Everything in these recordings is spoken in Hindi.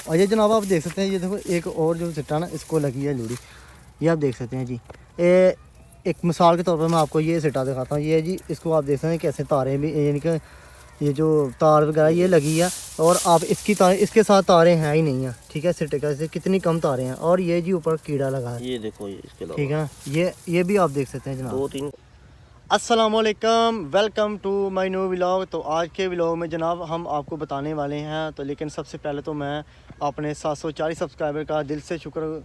और ये जनाब आप देख सकते हैं, ये देखो एक और जो सिट्टा ना इसको लगी है लूड़ी, ये आप देख सकते हैं जी। एक मिसाल के तौर पर मैं आपको ये सिट्टा दिखाता हूँ। ये जी इसको आप देख सकते हैं कैसे तारें भी, यानी कि ये जो तार वगैरह ये लगी है, और आप इसकी तारें, इसके साथ तारें हैं ही नहीं है, ठीक है। सिट्टे का से कितनी कम तारें हैं, और ये जी ऊपर कीड़ा लगा है, ये देखो ये इसके ठीक है ना। ये भी आप देख सकते हैं जनाब। 2-3 अस्सलामुअलैकुम, welcome to my new vlog. तो आज के व्लॉग में जनाब हम आपको बताने वाले हैं, तो लेकिन सबसे पहले तो मैं अपने 740 सब्सक्राइबर का दिल से शुक्र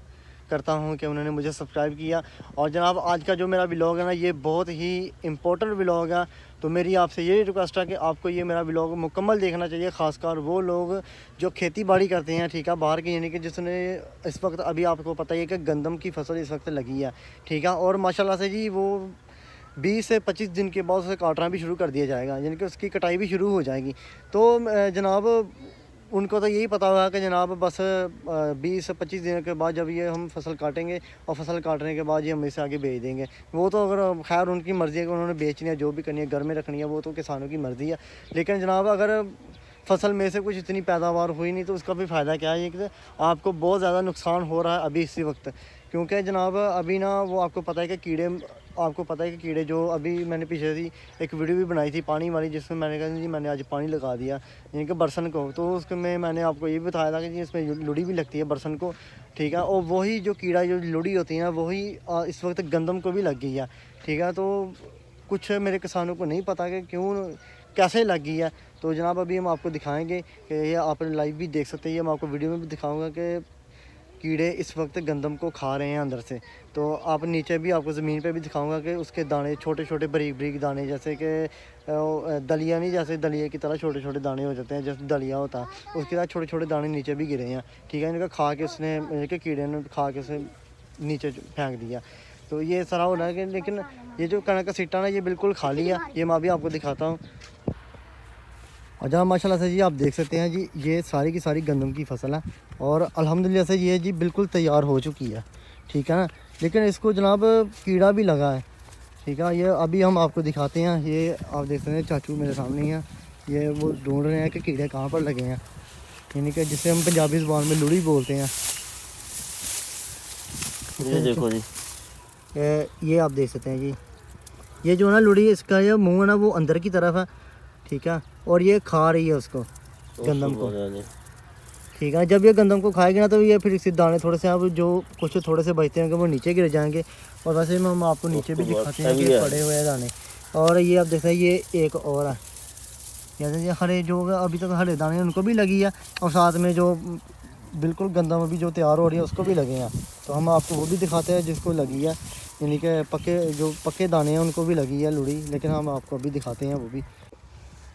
करता हूं कि उन्होंने मुझे सब्सक्राइब किया। और जनाब आज का जो मेरा व्लॉग है ना, ये बहुत ही इम्पोर्टेंट व्लॉग है। तो मेरी आपसे यही रिक्वेस्ट है कि आपको ये मेरा व्लॉग मुकम्मल देखना चाहिए, ख़ासकर वो लोग जो खेती बाड़ी करते हैं, ठीक है, बाहर की, यानी कि जिसने इस वक्त अभी आपको पता ही है कि गंदम की फसल इस वक्त लगी है, ठीक है। और माशाल्लाह से जी वो 20 से 25 दिन के बाद उसे काटना भी शुरू कर दिया जाएगा, यानी कि उसकी कटाई भी शुरू हो जाएगी। तो जनाब उनको तो यही पता हुआ कि जनाब बस 20 से 25 दिन के बाद जब ये हम फसल काटेंगे, और फसल काटने के बाद ये हम इसे आगे बेच देंगे। वो तो अगर खैर उनकी मर्ज़ी है कि उन्होंने बेचनी है, जो भी करनी है, घर में रखनी है, वो तो किसानों की मर्ज़ी है। लेकिन जनाब अगर फसल में से कुछ इतनी पैदावार हुई नहीं तो उसका भी फ़ायदा क्या है कि आपको बहुत ज़्यादा नुकसान हो रहा है अभी इसी वक्त। क्योंकि जनाब अभी ना वो आपको पता है कि कीड़े, आपको पता है कि कीड़े जो अभी मैंने पीछे थी एक वीडियो भी बनाई थी पानी वाली, जिसमें मैंने कहा जी मैंने आज पानी लगा दिया यानी कि बरसन को, तो उसमें मैंने आपको ये भी बताया था कि जी इसमें लुड़ी भी लगती है बरसन को, ठीक है। और वही जो कीड़ा जो लुड़ी होती है ना, वही इस वक्त गंदम को भी लग गई है, ठीक है। तो कुछ मेरे किसानों को नहीं पता कि क्यों कैसे लग गई है। तो जनाब अभी हम आपको दिखाएंगे कि ये आप लाइव भी देख सकते हैं, ये मैं आपको वीडियो में भी दिखाऊंगा कि कीड़े इस वक्त गंदम को खा रहे हैं अंदर से। तो आप नीचे भी आपको ज़मीन पे भी दिखाऊंगा कि उसके दाने छोटे छोटे बारीक बारीक दाने, जैसे कि दलिया नहीं, जैसे दलिया की तरह छोटे छोटे दाने हो जाते हैं, जैसे दलिया होता है उसकी तरह छोटे छोटे दाने नीचे भी गिरे हैं, ठीक है। इनका खा के उसने, इनके कीड़े ने खा के उसे नीचे फेंक दिया। तो ये सारा हो रहा है कि, लेकिन ये जो कणक का सिट्टा ना ये बिल्कुल खाली है, ये मैं भी आपको दिखाता हूँ। और जहाँ माशाल्लाह से जी आप देख सकते हैं जी, ये सारी की सारी गंदम की फसल है, और अल्हम्दुलिल्लाह से ये जी बिल्कुल तैयार हो चुकी है, ठीक है ना। लेकिन इसको जनाब कीड़ा भी लगा है, ठीक है। ये अभी हम आपको दिखाते हैं, ये आप देख सकते हैं चाचू मेरे सामने ही हैं, ये वो ढूंढ रहे हैं कि कीड़े कहाँ पर लगे हैं, यानी कि जिसे हम पंजाबी ज़ुबान में लुड़ी बोलते हैं। ये देखो जी, ये आप देख सकते हैं जी, ये जो है ना लुड़ी, इसका ये मुँह है ना वो अंदर की तरफ है, ठीक है। और ये खा रही है उसको, गंदम को, ठीक है। जब ये गंदम को खाएगी ना तो ये फिर इसी दाने थोड़े से, अब जो कुछ थोड़े से बचते हैं वो नीचे गिर जाएंगे। और वैसे में हम आपको नीचे भी दिखाते हैं कि पड़े हुए हैं दाने। और ये आप देख रहे हैं ये एक और है, जैसे ये हरे जो अभी तक हरे दाने उनको भी लगी है, और साथ में जो बिल्कुल गंदम अभी जो तैयार हो रही है उसको भी लगे हैं। तो हम आपको वो भी दिखाते हैं जिसको लगी है, यानी कि पक्के दाने हैं उनको भी लगी है लुड़ी, लेकिन हम आपको अभी दिखाते हैं वो भी।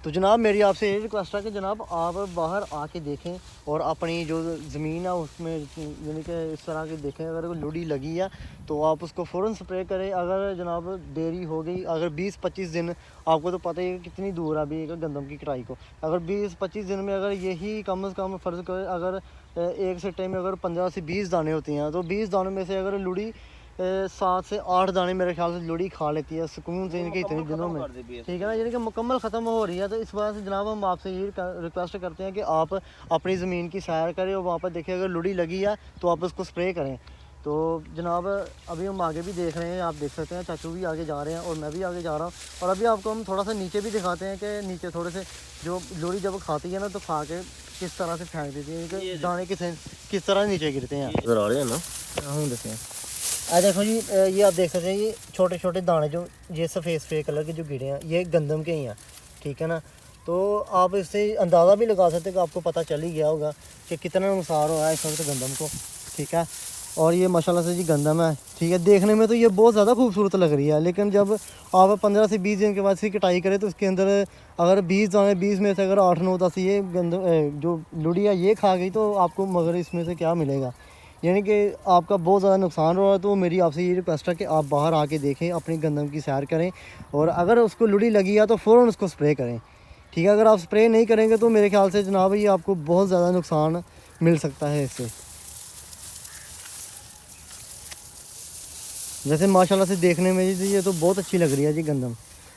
तो जनाब मेरी आपसे यही रिक्वेस्ट है कि जनाब आप बाहर आके देखें और अपनी जो ज़मीन है उसमें यानी कि इस तरह की देखें, अगर कोई लुड़ी लगी है तो आप उसको फ़ौरन स्प्रे करें। अगर जनाब देरी हो गई, अगर 20-25 दिन, आपको तो पता ही है कितनी दूर है अभी एक गंदम की कटाई को, अगर 20-25 दिन में अगर यही कम से कम फ़र्ज़ करें, अगर एक सिट्टे में अगर 15 से 20 दाने होती हैं, तो 20 दानों में से अगर लुड़ी 7 से 8 दाने मेरे ख्याल से लुड़ी खा लेती है सुकून से इनके इतने दिनों में, ठीक है ना, यानी कि मुकम्मल ख़त्म हो रही है। तो इस वजह से जनाब हम आपसे ये रिक्वेस्ट करते हैं कि आप अपनी ज़मीन की सैर करें और वहाँ पर देखें अगर लुड़ी लगी है तो आप उसको स्प्रे करें। तो जनाब अभी हम आगे भी देख रहे हैं, आप देख सकते हैं चाचू भी आगे जा रहे हैं और मैं भी आगे जा रहा हूँ। और अभी आपको हम थोड़ा सा नीचे भी दिखाते हैं कि नीचे थोड़े से जो लुड़ी जब खाती है ना तो खा के किस तरह से फेंक देती है, कि दाने किस तरह नीचे गिरते हैं। इधर आ रहे हैं ना, हाँ देखते हैं। देखो जी, ये आप देख सकते हैं ये छोटे छोटे दाने जो ये सफ़ेद कलर के जो गिरे हैं ये गंदम के ही हैं, ठीक है ना। तो आप इससे अंदाज़ा भी लगा सकते हैं कि आपको पता चल ही गया होगा कि कितना नुकसान हो रहा है इस वक्त गंदम को, ठीक है। और ये माशाल्लाह से जी गंदम है, ठीक है। देखने में तो ये बहुत ज़्यादा खूबसूरत लग रही है, लेकिन जब आप 15 से 20 दिन के बाद इसकी कटाई करें तो उसके अंदर अगर 20 दाने, 20 में से अगर 8-9-10 ये गंदम जो लुड़ी है ये खा गई तो आपको मगर इसमें से क्या मिलेगा, यानी कि आपका बहुत ज़्यादा नुकसान हो रहा है। तो मेरी आपसे ये रिक्वेस्ट है कि आप बाहर आके देखें, अपनी गंदम की सैर करें, और अगर उसको लुड़ी लगी है तो फ़ौरन उसको स्प्रे करें, ठीक है। अगर आप स्प्रे नहीं करेंगे तो मेरे ख्याल से जनाब ये आपको बहुत ज़्यादा नुकसान मिल सकता है इससे। जैसे माशाल्लाह से देखने में जी ये तो बहुत अच्छी लग रही है जी गंदम,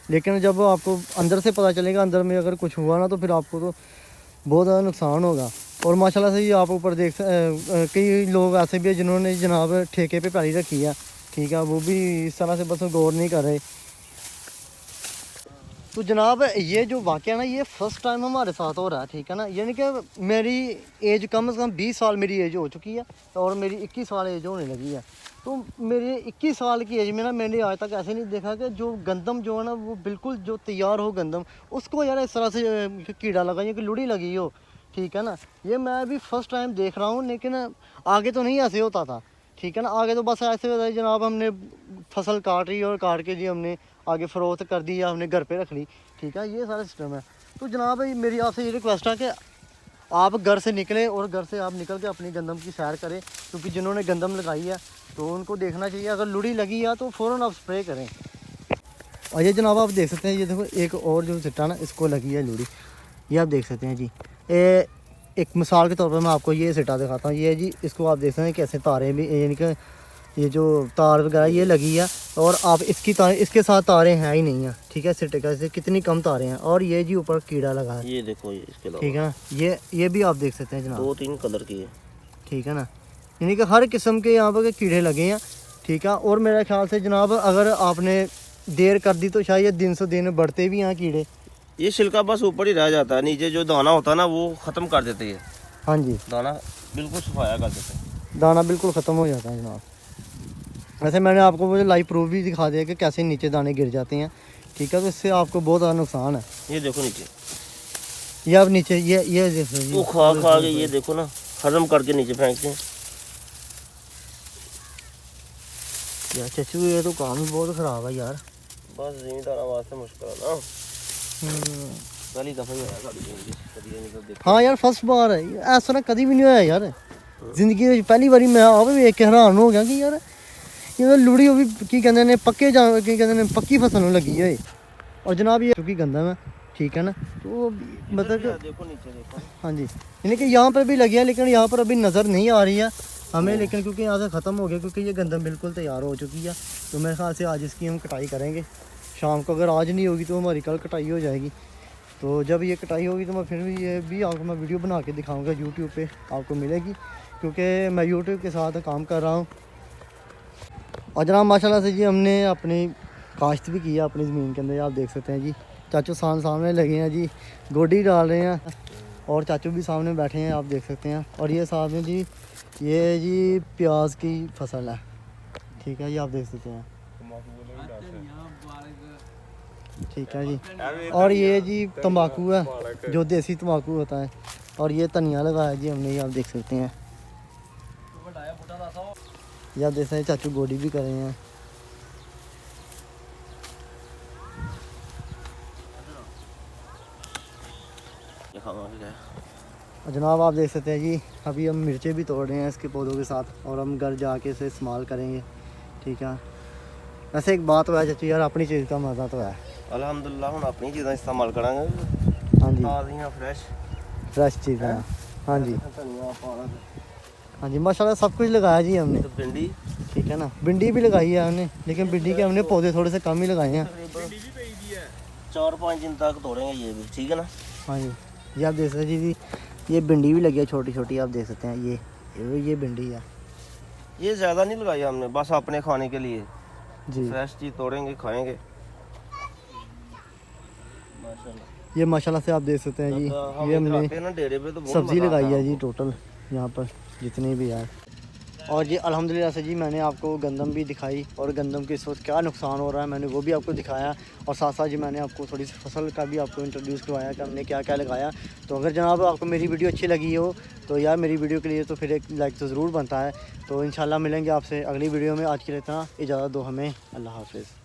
लेकिन जब आपको अंदर से पता चलेगा, अंदर में अगर कुछ हुआ ना तो फिर आपको तो बहुत ज़्यादा नुकसान होगा। और माशाल्लाह से ये आप ऊपर कई लोग ऐसे भी हैं जिन्होंने जनाब ठेके पे पैली रखी है, ठीक है, वो भी इस तरह से बस गौर नहीं कर रहे। तो जनाब ये जो वाक़या ना ये फ़र्स्ट टाइम हमारे साथ हो रहा है, ठीक है ना। यानी कि मेरी एज कम से कम 20 साल मेरी एज हो चुकी है और मेरी 21 साल एज होने लगी है। तो मेरे 21 साल की एज में ना मैंने आज तक ऐसे नहीं देखा कि जो गंदम जो है ना वो बिल्कुल जो तैयार हो गंदम उसको यार इस तरह से कीड़ा लगा या कि लुड़ी लगी हो, ठीक है ना। ये मैं अभी फ़र्स्ट टाइम देख रहा हूँ, लेकिन आगे तो नहीं ऐसे होता था, ठीक है ना। आगे तो बस ऐसे होता है जनाब हमने फसल काट रही और काट के जी हमने आगे फ़रोख्त कर दी या हमने घर पे रख ली, ठीक है, ये सारा सिस्टम है। तो जनाब मेरी आपसे ये रिक्वेस्ट है कि आप घर से निकलें और घर से आप निकल के अपनी गंदम की सैर करें, क्योंकि जिन्होंने गंदम लगाई है तो उनको देखना चाहिए, अगर लुड़ी लगी है तो फ़ौरन आप स्प्रे करें। और ये जनाब आप देख सकते हैं, ये देखो एक और जो सिट्टा ना इसको लगी है लुड़ी, ये आप देख सकते हैं जी। एक मिसाल के तौर पर मैं आपको ये सिट्टा दिखाता हूँ, ये जी इसको आप देख सकते हैं कैसे तारें भी, यानी कि ये जो तार वगैरह ये लगी है और आप इसके साथ तारें हैं ही नहीं है, ठीक है। सिट्टे का से कितनी कम तारें हैं और ये जी ऊपर कीड़ा लगा है, ये देखो ये इसके अलावा, ठीक है ना। ये भी आप देख सकते हैं जनाब, 2-3 कलर की है, ठीक है ना। यानी कि हर किस्म के यहाँ पर कीड़े लगे हैं, ठीक है। और मेरे ख्याल से जनाब अगर आपने देर कर दी तो शायद दिन से दिन बढ़ते भी हैं कीड़े। ये छिलका बस ऊपर ही रह जाता है, नीचे जो दाना होता है ना वो ख़त्म कर देते हैं। हाँ जी, दाना बिल्कुल सफाया कर देते हैं, दाना बिल्कुल ख़त्म हो जाता है जनाब। वैसे मैंने आपको वो लाइव प्रूफ भी दिखा दिया कि कैसे नीचे दाने गिर जाते हैं, ठीक है। तो इससे आपको बहुत ज़्यादा नुकसान है। ये देखो नीचे, ये आप नीचे ये देखो वो खा के ये देखो ना हजम करके नीचे फेंकते हैं। यार चचू ये तो काम ही बहुत ख़राब है यार। बस ज़मींदार वास्ते मुश्किल है ना, पहली दफ़ा ही आया साड़ी ज़िंदगी कभी नहीं तो देखा। हाँ यार फर्स्ट बार है ऐसा ना, कभी भी नहीं होया यार जिंदगी में। पहली बारी मैं आप वेख के हैरान हो गया कि यार ये लुड़ी भी की कहते हैं पक्के की कहते हैं पक्की फसल लगी है। और जनाब ये चूँकि गंदम है, ठीक है ना। तो मतलब देखो नीचे देखो, हाँ जी, यानी कि यहाँ पर भी लगी है लेकिन यहाँ पर अभी नज़र नहीं आ रही है हमें, लेकिन क्योंकि यहाँ से ख़त्म हो गया, क्योंकि ये गंदम बिल्कुल तैयार हो चुकी है। तो मेरे ख्याल से आज इसकी हम कटाई करेंगे शाम को, अगर आज नहीं होगी तो हमारी कल कटाई हो जाएगी। तो जब ये कटाई होगी तो मैं फिर भी ये भी आपको मैं वीडियो बना के दिखाऊंगा, यूट्यूब पे आपको मिलेगी, क्योंकि मैं यूट्यूब के साथ काम कर रहा हूँ। और जनाब माशाल्लाह से जी हमने अपनी काश्त भी की है अपनी ज़मीन के अंदर, आप देख सकते हैं जी। चाचू सामने लगे हैं जी, गोडी डाल रहे हैं और चाचू भी सामने बैठे हैं, आप देख सकते हैं। और ये साहब में जी ये जी प्याज की फसल है, ठीक है, ये आप देख सकते हैं, ठीक है जी। और ये जी तंबाकू है, जो देसी तंबाकू होता है। और ये धनिया लगाया जी हमने, ये आप देख सकते हैं। ये आप देख सकते हैं चाचू गोडी भी कर रहे हैं। और जनाब आप देख सकते हैं जी अभी हम मिर्चें भी तोड़ रहे हैं इसके पौधों के साथ, और हम घर जाके इसे इस्तेमाल करेंगे, ठीक है। वैसे एक बात तो है चाचू यार, अपनी चीज़ का मज़ा तो है अल्हम्दुलिल्लाह। हम अपनी चीज़ें इस्तेमाल करेंगे, हाँ जी, ताज़ियां फ्रेश चीज़ें, हाँ जी, धनिया पालक, हाँ जी माशाल्लाह सब कुछ लगाया जी हमने। तो भिंडी, ठीक है ना, भिंडी भी लगाई है हमने, लेकिन भिंडी के हमने पौधे थोड़े से कम ही लगाए हैं। 4-5 दिन तक तोड़ेंगे ये भी, ठीक है ना। हाँ जी, ये आप देख सकते हैं जी, ये भिंडी भी लगी है छोटी छोटी, आप देख सकते हैं। ये भिंडी है, ये ज़्यादा नहीं लगाई हमने, बस अपने खाने के लिए जी। फ्रेश चीज़ तोड़ेंगे खाएंगे माशाल्लाह। ये माशाल्लाह से आप देख सकते हैं जी, हम ये इधर हमने आते हैं ना डेरे पे तो बहुत सब्ज़ी मज़ा लगाई आता है जी टोटल यहाँ पर जितनी भी है। और जी अल्हम्दुलिल्लाह से जी मैंने आपको गंदम भी दिखाई, और गंदम के इस वक्त क्या नुकसान हो रहा है मैंने वो भी आपको दिखाया। और साथ साथ जी मैंने आपको थोड़ी सी फसल का भी आपको इंट्रोड्यूस करवाया कि हमने क्या क्या लगाया। तो अगर जनाब आपको मेरी वीडियो अच्छी लगी हो तो यार मेरी वीडियो के लिए तो फिर एक लाइक तो ज़रूर बनता है। तो इंशाल्लाह मिलेंगे आपसे अगली वीडियो में। आज के लिए इतना, इजाज़त दो हमें, अल्लाह हाफ़िज़।